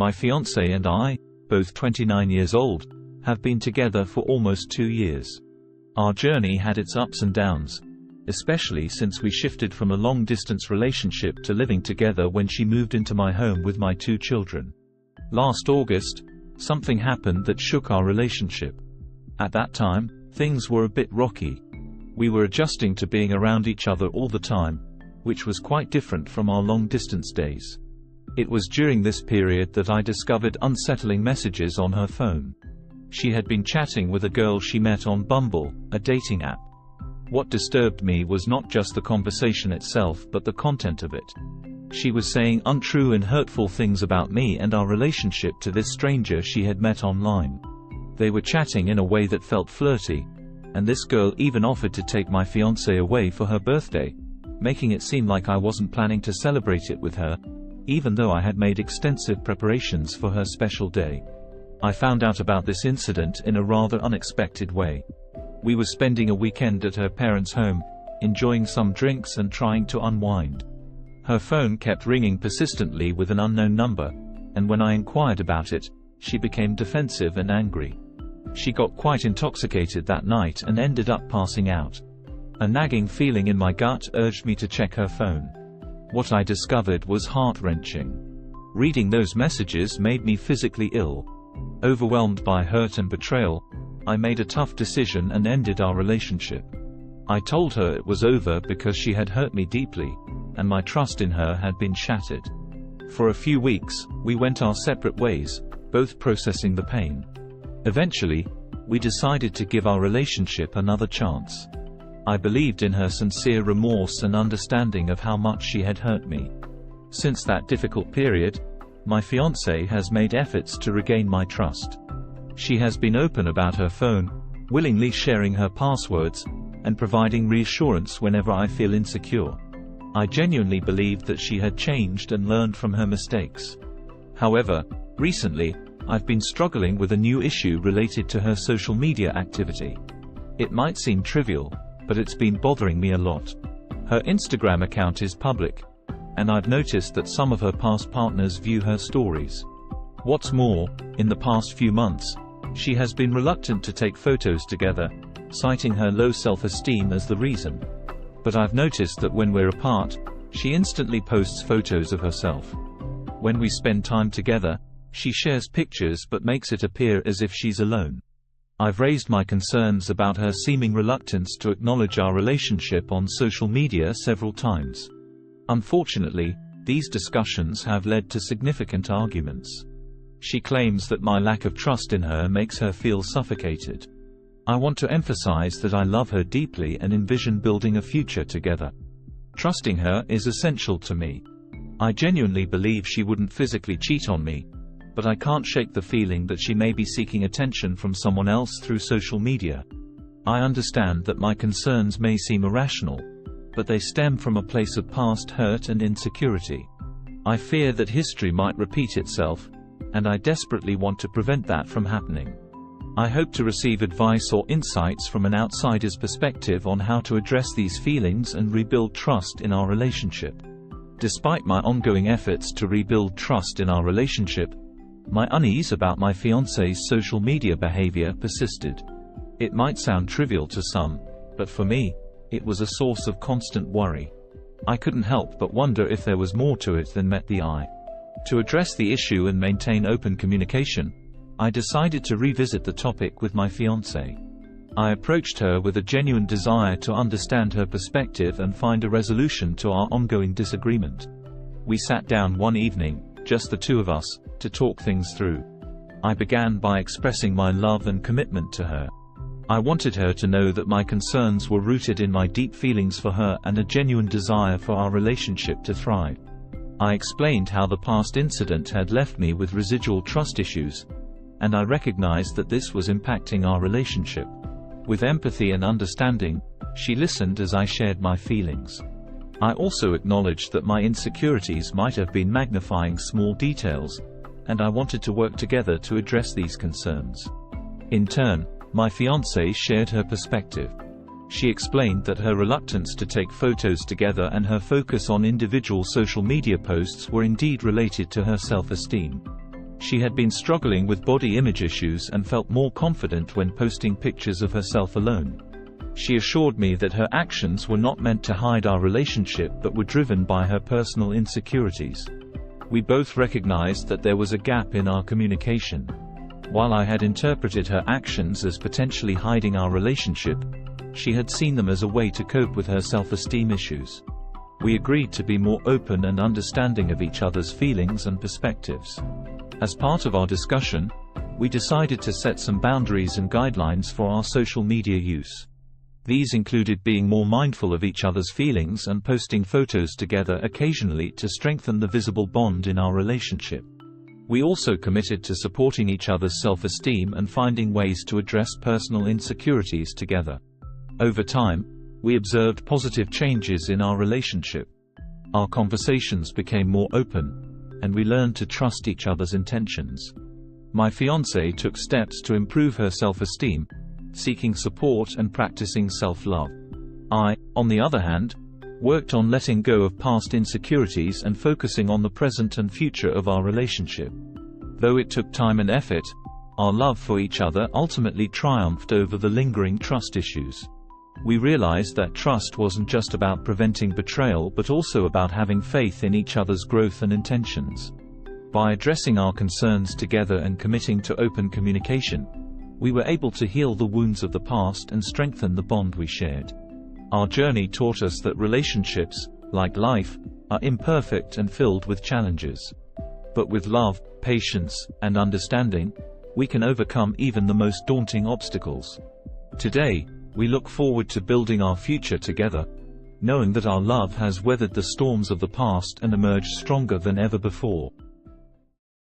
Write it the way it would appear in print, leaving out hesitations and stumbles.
My fiancé and I, both 29 years old, have been together for almost 2 years. Our journey had its ups and downs, especially since we shifted from a long-distance relationship to living together when she moved into my home with my 2 children. Last August, something happened that shook our relationship. At that time, things were a bit rocky. We were adjusting to being around each other all the time, which was quite different from our long-distance days. It was during this period that I discovered unsettling messages on her phone. She had been chatting with a girl she met on Bumble, a dating app. What disturbed me was not just the conversation itself but the content of it. She was saying untrue and hurtful things about me and our relationship to this stranger she had met online. They were chatting in a way that felt flirty, and this girl even offered to take my fiancé away for her birthday, making it seem like I wasn't planning to celebrate it with her, even though I had made extensive preparations for her special day. I found out about this incident in a rather unexpected way. We were spending a weekend at her parents' home, enjoying some drinks and trying to unwind. Her phone kept ringing persistently with an unknown number, and when I inquired about it, she became defensive and angry. She got quite intoxicated that night and ended up passing out. A nagging feeling in my gut urged me to check her phone. What I discovered was heart-wrenching. Reading those messages made me physically ill. Overwhelmed by hurt and betrayal, I made a tough decision and ended our relationship. I told her it was over because she had hurt me deeply, and my trust in her had been shattered. For a few weeks, we went our separate ways, both processing the pain. Eventually, we decided to give our relationship another chance. I believed in her sincere remorse and understanding of how much she had hurt me. Since that difficult period, my fiancé has made efforts to regain my trust. She has been open about her phone, willingly sharing her passwords, and providing reassurance whenever I feel insecure. I genuinely believed that she had changed and learned from her mistakes. However, recently, I've been struggling with a new issue related to her social media activity. It might seem trivial, but it's been bothering me a lot. Her Instagram account is public, and I've noticed that some of her past partners view her stories. What's more, in the past few months, she has been reluctant to take photos together, citing her low self-esteem as the reason. But I've noticed that when we're apart, she instantly posts photos of herself. When we spend time together, she shares pictures but makes it appear as if she's alone. I've raised my concerns about her seeming reluctance to acknowledge our relationship on social media several times. Unfortunately, these discussions have led to significant arguments. She claims that my lack of trust in her makes her feel suffocated. I want to emphasize that I love her deeply and envision building a future together. Trusting her is essential to me. I genuinely believe she wouldn't physically cheat on me, but I can't shake the feeling that she may be seeking attention from someone else through social media. I understand that my concerns may seem irrational, but they stem from a place of past hurt and insecurity. I fear that history might repeat itself, and I desperately want to prevent that from happening. I hope to receive advice or insights from an outsider's perspective on how to address these feelings and rebuild trust in our relationship. Despite my ongoing efforts to rebuild trust in our relationship, my unease about my fiancé's social media behavior persisted. It might sound trivial to some, but for me, it was a source of constant worry. I couldn't help but wonder if there was more to it than met the eye. To address the issue and maintain open communication, I decided to revisit the topic with my fiancé. I approached her with a genuine desire to understand her perspective and find a resolution to our ongoing disagreement. We sat down one evening, just the two of us, to talk things through. I began by expressing my love and commitment to her. I wanted her to know that my concerns were rooted in my deep feelings for her and a genuine desire for our relationship to thrive. I explained how the past incident had left me with residual trust issues, and I recognized that this was impacting our relationship. With empathy and understanding, she listened as I shared my feelings. I also acknowledged that my insecurities might have been magnifying small details, and I wanted to work together to address these concerns. In turn, my fiancée shared her perspective. She explained that her reluctance to take photos together and her focus on individual social media posts were indeed related to her self-esteem. She had been struggling with body image issues and felt more confident when posting pictures of herself alone. She assured me that her actions were not meant to hide our relationship but were driven by her personal insecurities. We both recognized that there was a gap in our communication. While I had interpreted her actions as potentially hiding our relationship, she had seen them as a way to cope with her self-esteem issues. We agreed to be more open and understanding of each other's feelings and perspectives. As part of our discussion, we decided to set some boundaries and guidelines for our social media use. These included being more mindful of each other's feelings and posting photos together occasionally to strengthen the visible bond in our relationship. We also committed to supporting each other's self-esteem and finding ways to address personal insecurities together. Over time, we observed positive changes in our relationship. Our conversations became more open, and we learned to trust each other's intentions. My fiancée took steps to improve her self-esteem, seeking support and practicing self-love. I, on the other hand, worked on letting go of past insecurities and focusing on the present and future of our relationship. Though it took time and effort, our love for each other ultimately triumphed over the lingering trust issues. We realized that trust wasn't just about preventing betrayal but also about having faith in each other's growth and intentions. By addressing our concerns together and committing to open communication, we were able to heal the wounds of the past and strengthen the bond we shared. Our journey taught us that relationships, like life, are imperfect and filled with challenges. But with love, patience, and understanding, we can overcome even the most daunting obstacles. Today, we look forward to building our future together, knowing that our love has weathered the storms of the past and emerged stronger than ever before.